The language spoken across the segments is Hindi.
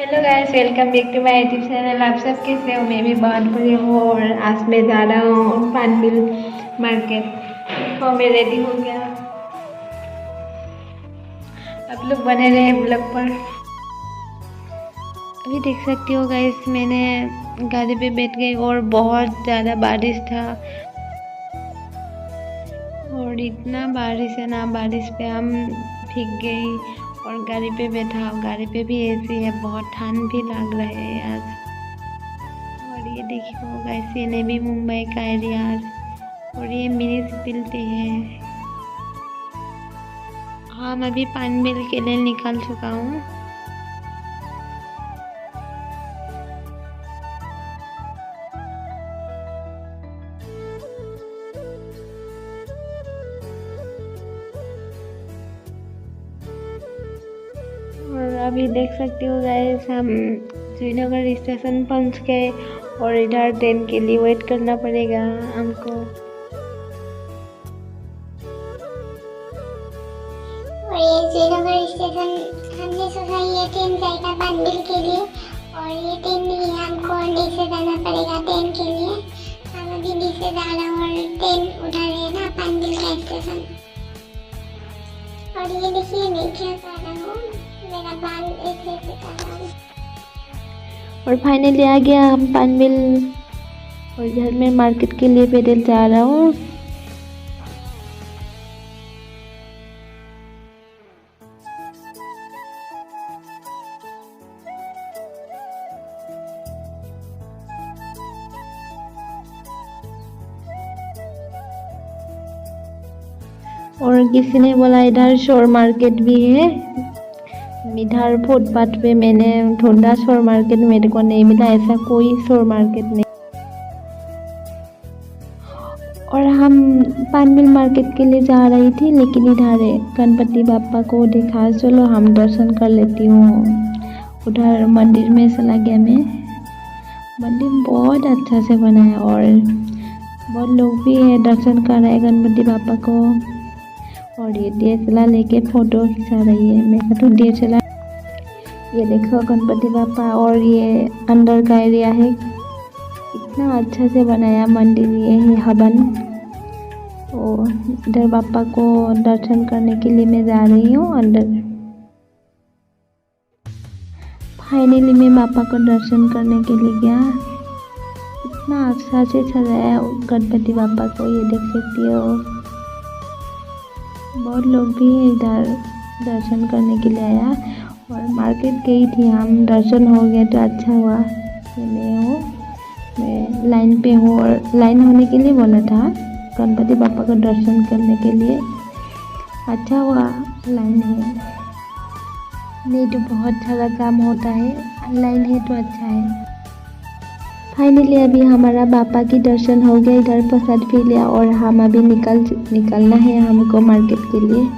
Hello guys, welcome back to my YouTube channel. आप सब कैसे हो? मैं भी बहुत बढ़िया हूँ और आज मैं जा रहा हूँ पानबिल मार्केट। तो मैं रेडी हो गया। आप लोग बने रहे ब्लॉग पर। अभी देख सकती हो गाइस, मैंने गाड़ी पे बैठ गई और बहुत ज़्यादा बारिश था और इतना बारिश है ना, बारिश पे हम भीग गई और गाड़ी पे बैठा। गाड़ी पे भी एसी है, बहुत ठंड भी लग रहा है आज। और ये देखिए गाइस, ये नवी मुंबई का एरिया और ये म्यूनिसिपैलिटी है। हाँ, मैं अभी पानबिल के लिए निकल चुका हूँ। और अभी देख सकते हो गाइस, हम श्रीनगर स्टेशन पहुँच गए और इधर ट्रेन के लिए वेट करना पड़ेगा हमको। और ये श्रीनगर स्टेशन हमने सोचा ये ट्रेन जाएगा पानबिल के लिए और ये ट्रेन नहीं, हमको डी से जाना पड़ेगा ट्रेन के लिए। हम अभी डी से जा रहे हैं और ट्रेन उधर है ना पानबिल का स्टेशन। और ये देखिए मैं क्या कर रहा हूँ, मेरा बाल ऐसे कर रहा हूँ। और फाइनली आ गया हम पानबिल और इधर मैं मार्केट के लिए पैदल जा रहा हूँ। और किसी ने बोला इधर शोर मार्केट भी है। इधर फुटपाथ पे मैंने ढूंढा, शोर मार्केट मेरे को नहीं मिला, ऐसा कोई शोर मार्केट नहीं। और हम पानबिल मार्केट के लिए जा रही थी, लेकिन इधर गणपति बापा को देखा, चलो हम दर्शन कर लेती हूँ। उधर मंदिर में चला गया मैं। मंदिर बहुत अच्छा से बना है और बहुत लोग भी है, दर्शन कर रहे हैं गणपति बापा को। और ये DSLR लेके फोटो खिंचा रही है। मैं तो DSLR, ये देखो गणपति बापा। और ये अंदर का एरिया है, इतना अच्छा से बनाया मंदिर। ये है हवन। तो इधर बापा को दर्शन करने के लिए मैं जा रही हूँ अंदर। फाइनली मैं बापा को दर्शन करने के लिए गया। इतना अच्छा से सजाया गणपति बापा को, ये देख सकती हो। बहुत लोग भी इधर दर्शन करने के लिए आया। और मार्केट गई थी हम, दर्शन हो गया तो अच्छा हुआ। मैं लाइन पे हूँ और लाइन होने के लिए बोला था गणपति बापा का दर्शन करने के लिए। अच्छा हुआ लाइन है, नहीं तो बहुत सारा काम होता है। लाइन है तो अच्छा है। फाइनली अभी हमारा बापा की दर्शन हो गया, इधर प्रसाद भी लिया और हम अभी निकलना है हमको मार्केट के लिए।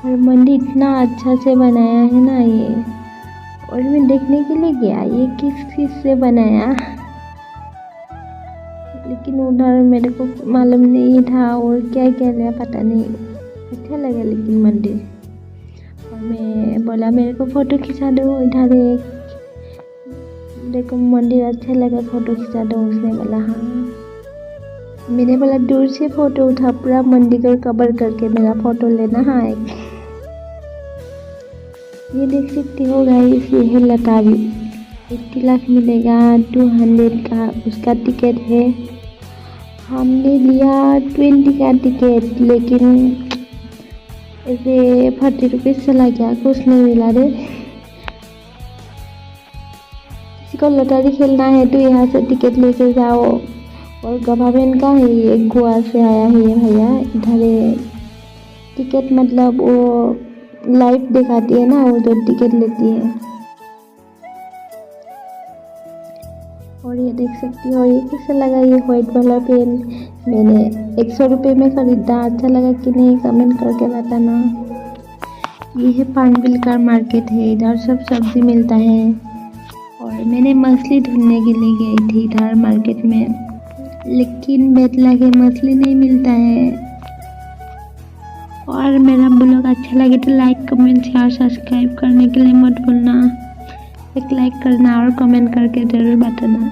और मंदिर इतना अच्छा से बनाया है ना ये। और मैं देखने के लिए गया ये किस चीज़ से बनाया, लेकिन उधर मेरे को मालूम नहीं था और क्या क्या लिया पता नहीं। अच्छा लगा लेकिन मंदिर। और मैं बोला मेरे को फ़ोटो खिंचा दो, इधर एक देखो मंदिर अच्छा लगा, फ़ोटो खिंचा दो। उसने बोला हाँ। मैंने बोला दूर से फ़ोटो उठा, पूरा मंदिर को कवर करके मेरा फ़ोटो लेना। हाँ, ये देख सकते हो गाइस, ये है लतावी। 80 लाख मिलेगा, 200 का उसका टिकट है। हमने लिया 20 का टिकट, लेकिन ऐसे 40 रुपये चला गया, कुछ नहीं मिला रे। किसी को लॉटरी खेलना है तो यहाँ से टिकट लेके जाओ और गवर्नमेंट का है ये, गोवा से आया है ये भैया। इधर टिकट मतलब वो लाइव दिखाती है ना, वो जो टिकट लेती है। और ये देख सकती हो, ये कैसा लगा ये व्हाइट वाला पेन। मैंने 100 रुपये में खरीदा, अच्छा लगा कि नहीं कमेंट करके बताना। ये है पानबिल का मार्केट है, इधर सब सब्जी मिलता है। और मैंने मछली ढूंढने के लिए गई थी इधर मार्केट में, लेकिन बेतला के मछली नहीं मिलता है। और मेरा ब्लॉग अच्छा लगे तो लाइक कमेंट शेयर सब्सक्राइब करने के लिए मत भूलना। एक लाइक करना और कमेंट करके ज़रूर बताना।